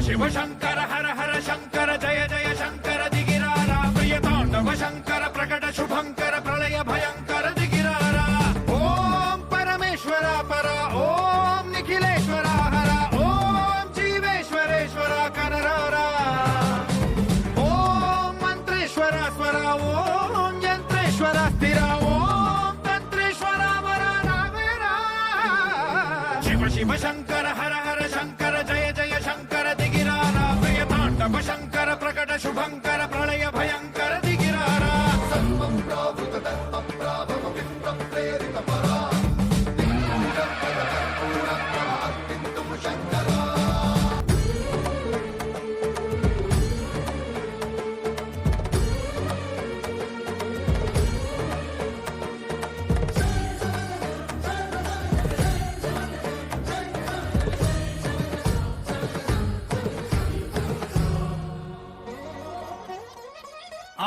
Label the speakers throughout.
Speaker 1: शिव शंकर हर हर शंकर जय जय शंकर दिगिरारा प्रिय तांडव शंकर प्रकट शुभंकर प्रलय भयंकर दिगिरारा ओम परमेश्वर पर ओम निखिलेश्वर हर ओम जीवेश्वरेश्वर कररारा ओम मंत्रेश्वर स्वर ओम यंत्रेश्वर स्थिर ओम तंत्रेश्वर वरावेरा शिव शिव शंकर हर हर शंकर जय जय शंकर दिगिरारा प्रिय तांडव शंकर प्रकट शुभंकर प्रलय भयंकर दिगिरारा सर्वं प्रावृत दर्पं प्राभव विप्रं प्रेरित परा अर्पितुं शंकरा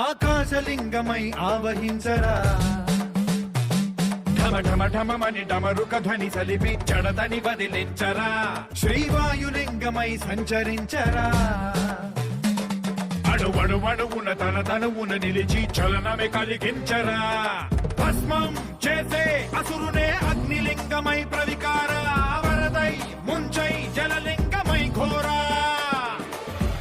Speaker 1: ఆకాశలింగమై ఆవహించరా ఢమ ఢమ ఢమమని డమరుక ధ్వని సలిపి జడదని వదిలించరా శ్రీవాయులింగమై సంచరించరా అణువణువున తన తనువున నిలిచి చలనమే కలిగించరా భస్మం చేసే అసురునే అగ్నిలింగమై ప్రవికార వరదై ముంచై జలలింగమై ఘోరా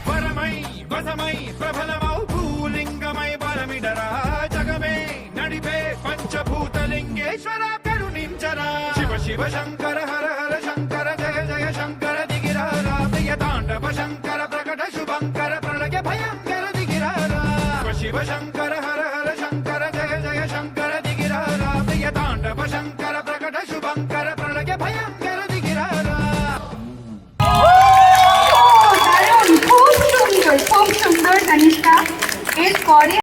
Speaker 1: వరమై వసమై ప్రబలమౌ భూలింగమై బలమిడరా జగమే నడిపే పంచభూతలింగేశ్వర కరుణించరా శివ శివ శంకర హర హర శంకర జయ జయ శంకర దిగిరారా ప్రియ తాండవ శంకర ప్రకట శుభంకర ప్రళయ భయంకర దిగిరారా శివ శివ శంకర హర హర శంకర జయ జయ శంకర దిగిరారా